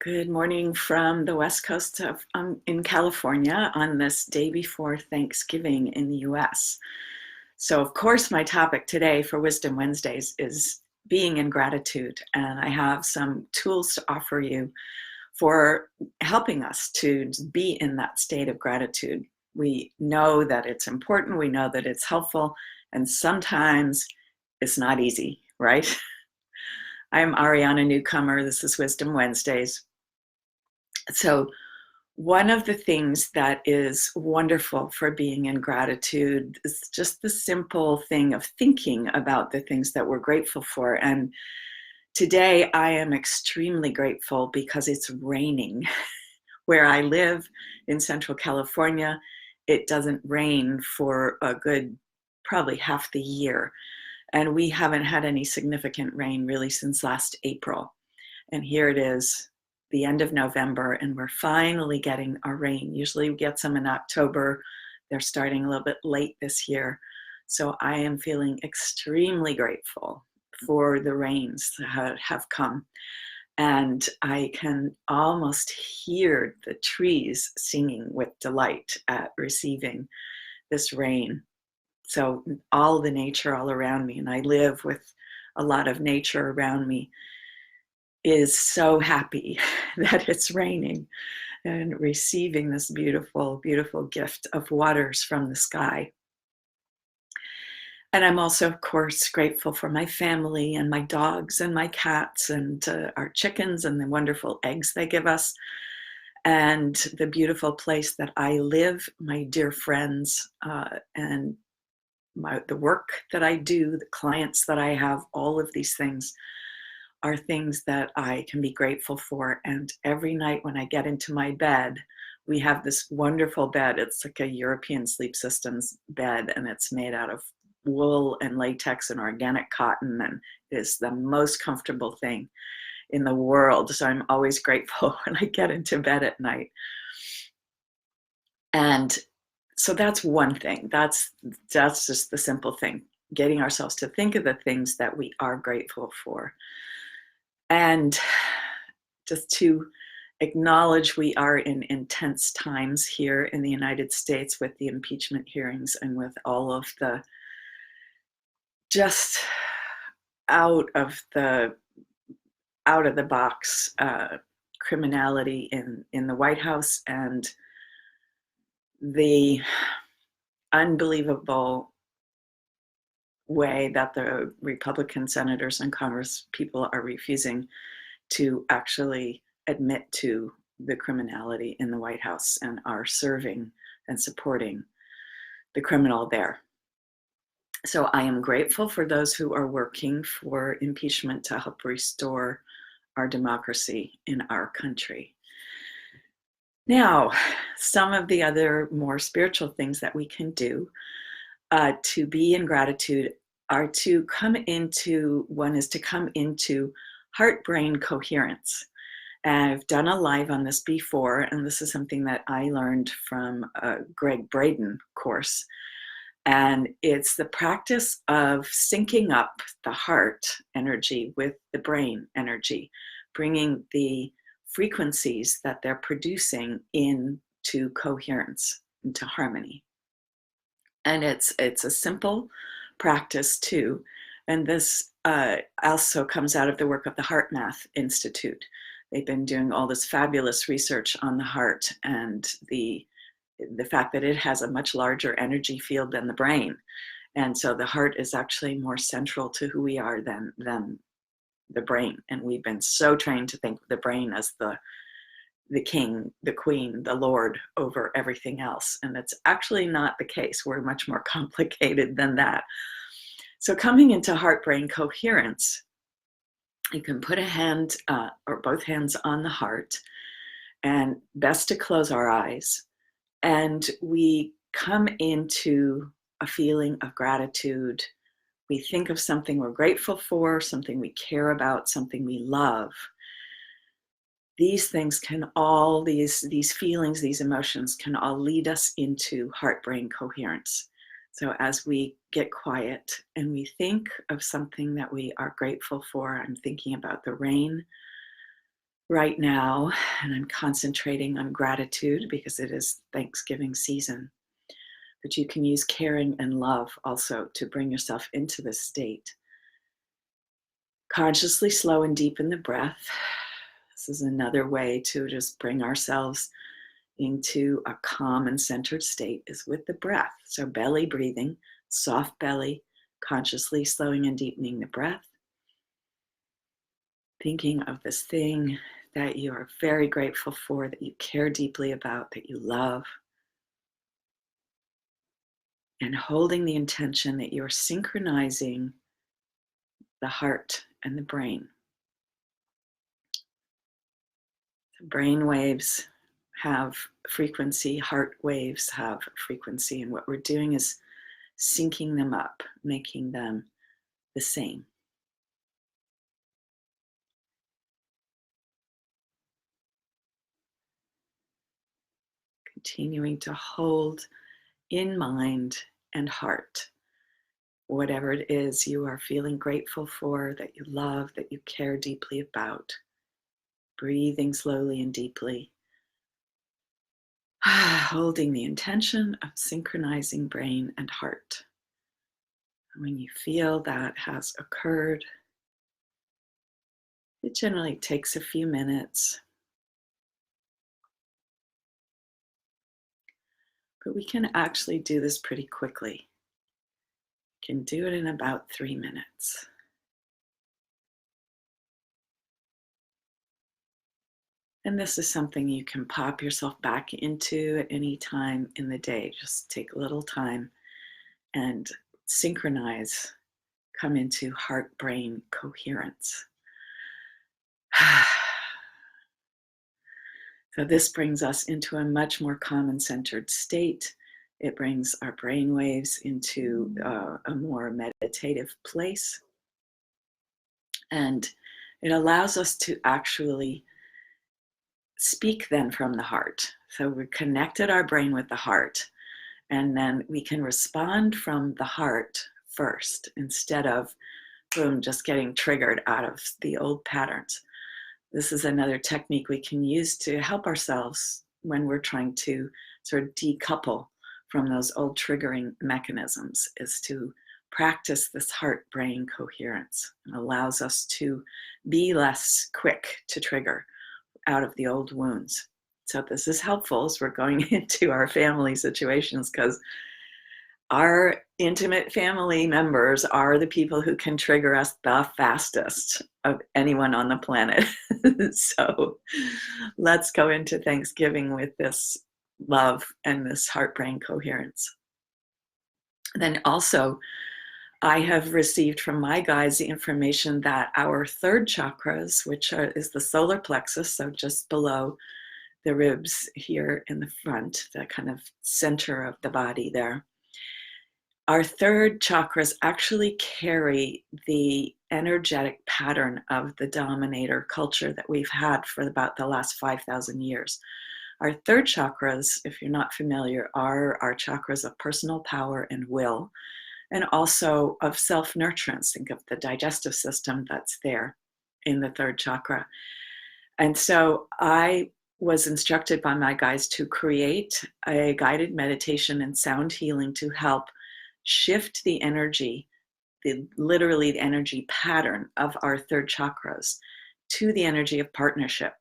Good morning from the West Coast of in California on this day before Thanksgiving in the US. So, of course, my topic today for Wisdom Wednesdays is being in gratitude. And I have some tools to offer you for helping us to be in that state of gratitude. We know that it's important, we know that it's helpful, and sometimes it's not easy, right? I'm Ariana Newcomer. This is Wisdom Wednesdays. So, one of the things that is wonderful for being in gratitude is just the simple thing of thinking about the things that we're grateful for. And today I am extremely grateful because it's raining. Where I live in Central California, it doesn't rain for a good probably half the year. And we haven't had any significant rain really since last April. And here it is, the end of November, and we're finally getting our rain. Usually we get some in October. They're starting a little bit late this year. So I am feeling extremely grateful for the rains that have come. And I can almost hear the trees singing with delight at receiving this rain. So all the nature all around me, and I live with a lot of nature around me, is so happy that it's raining and receiving this beautiful, beautiful gift of waters from the sky. And I'm also, of course, grateful for my family and my dogs and my cats and our chickens and the wonderful eggs they give us, and the beautiful place that I live, my dear friends, and the work that I do, the clients that I have. All of these things are things that I can be grateful for. And every night when I get into my bed, we have this wonderful bed. It's like a European Sleep Systems bed, and it's made out of wool and latex and organic cotton, and is the most comfortable thing in the world. So I'm always grateful when I get into bed at night. And so that's one thing. That's just the simple thing, getting ourselves to think of the things that we are grateful for. And just to acknowledge we are in intense times here in the United States with the impeachment hearings and with all of the just out of the box criminality in the White House, and the unbelievable way that the Republican senators and Congress people are refusing to actually admit to the criminality in the White House and are serving and supporting the criminal there. So I am grateful for those who are working for impeachment to help restore our democracy in our country. Now, some of the other more spiritual things that we can do to be in gratitude are to come into heart-brain coherence. And I've done a live on this before, and this is something that I learned from a Greg Braden course. And it's the practice of syncing up the heart energy with the brain energy, bringing the frequencies that they're producing into coherence, into harmony. And it's a simple practice too. And this also comes out of the work of the Heart Math Institute. They've been doing all this fabulous research on the heart and the fact that it has a much larger energy field than the brain. And so the heart is actually more central to who we are than the brain. And we've been so trained to think of the brain as the king, the queen, the lord over everything else. And that's actually not the case. We're much more complicated than that. So coming into heart-brain coherence, you can put a hand or both hands on the heart, and best to close our eyes. And we come into a feeling of gratitude. We think of something we're grateful for, something we care about, something we love. These things can all, these feelings, these emotions can all lead us into heart-brain coherence. So as we get quiet and we think of something that we are grateful for, I'm thinking about the rain. right now, and I'm concentrating on gratitude because it is Thanksgiving season. But you can use caring and love also to bring yourself into this state. Consciously slow and deepen the breath. This is another way to just bring ourselves into a calm and centered state, is with the breath. So belly breathing, soft belly, consciously slowing and deepening the breath. Thinking of this thing that you are very grateful for, that you care deeply about, that you love. And holding the intention that you're synchronizing the heart and the brain. The brain waves have frequency, heart waves have frequency, and what we're doing is syncing them up, making them the same. Continuing to hold in mind and heart whatever it is you are feeling grateful for, that you love, that you care deeply about. Breathing slowly and deeply. Holding the intention of synchronizing brain and heart. When you feel that has occurred, it generally takes a few minutes, but we can actually do this pretty quickly. We can do it in about 3 minutes. And this is something you can pop yourself back into at any time in the day. Just take a little time and synchronize, come into heart-brain coherence. So this brings us into a much more calm and centered state. It brings our brain waves into a more meditative place. And it allows us to actually speak then from the heart. So we connected our brain with the heart, and then we can respond from the heart first instead of, boom, just getting triggered out of the old patterns. This is another technique we can use to help ourselves when we're trying to sort of decouple from those old triggering mechanisms, is to practice this heart-brain coherence. It allows us to be less quick to trigger out of the old wounds. So this is helpful as we're going into our family situations, because our intimate family members are the people who can trigger us the fastest of anyone on the planet. So let's go into Thanksgiving with this love and this heart-brain coherence. Then also, I have received from my guides the information that our third chakras, which is the solar plexus, so just below the ribs here in the front, the kind of center of the body there, our third chakras actually carry the energetic pattern of the dominator culture that we've had for about the last 5,000 years. Our third chakras, if you're not familiar, are our chakras of personal power and will, and also of self-nurturance. Think of the digestive system that's there in the third chakra. And so I was instructed by my guides to create a guided meditation and sound healing to help shift the energy, literally the energy pattern of our third chakras to the energy of partnership.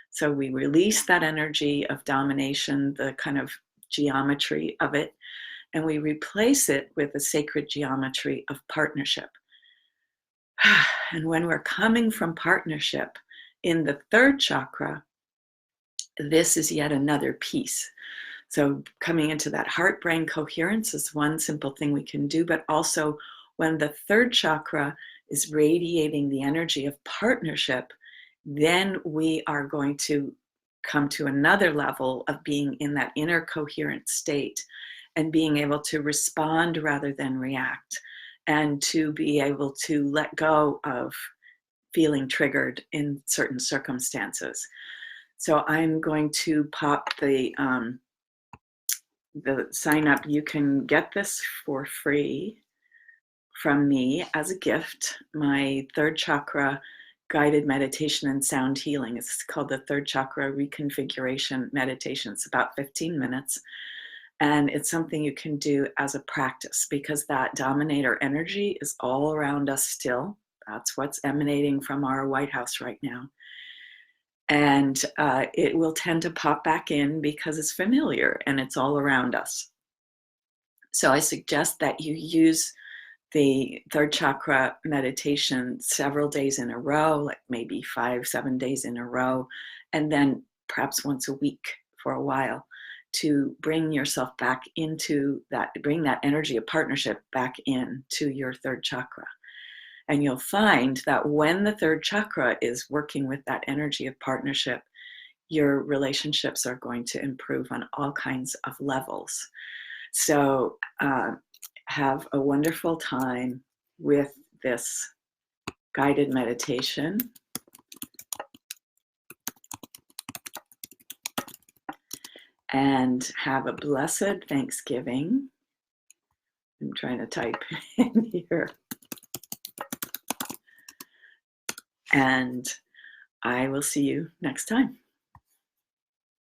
So we release that energy of domination, the kind of geometry of it, and we replace it with a sacred geometry of partnership. And when we're coming from partnership in the third chakra, this is yet another piece. So coming into that heart-brain coherence is one simple thing we can do, but also when the third chakra is radiating the energy of partnership, then we are going to come to another level of being in that inner coherent state and being able to respond rather than react, and to be able to let go of feeling triggered in certain circumstances. So I'm going to pop the sign up. You can get this for free from me as a gift. My third chakra guided meditation and sound healing. It's called the third chakra reconfiguration meditation. It's about 15 minutes. And it's something you can do as a practice because that dominator energy is all around us still. That's what's emanating from our White House right now. And it will tend to pop back in because it's familiar and it's all around us. So I suggest that you use the third chakra meditation several days in a row, like maybe 5-7 days in a row, and then perhaps once a week for a while to bring yourself back into that, bring that energy of partnership back into your third chakra. And you'll find that when the third chakra is working with that energy of partnership, your relationships are going to improve on all kinds of levels. So have a wonderful time with this guided meditation. And have a blessed Thanksgiving. I'm trying to type in here. And I will see you next time.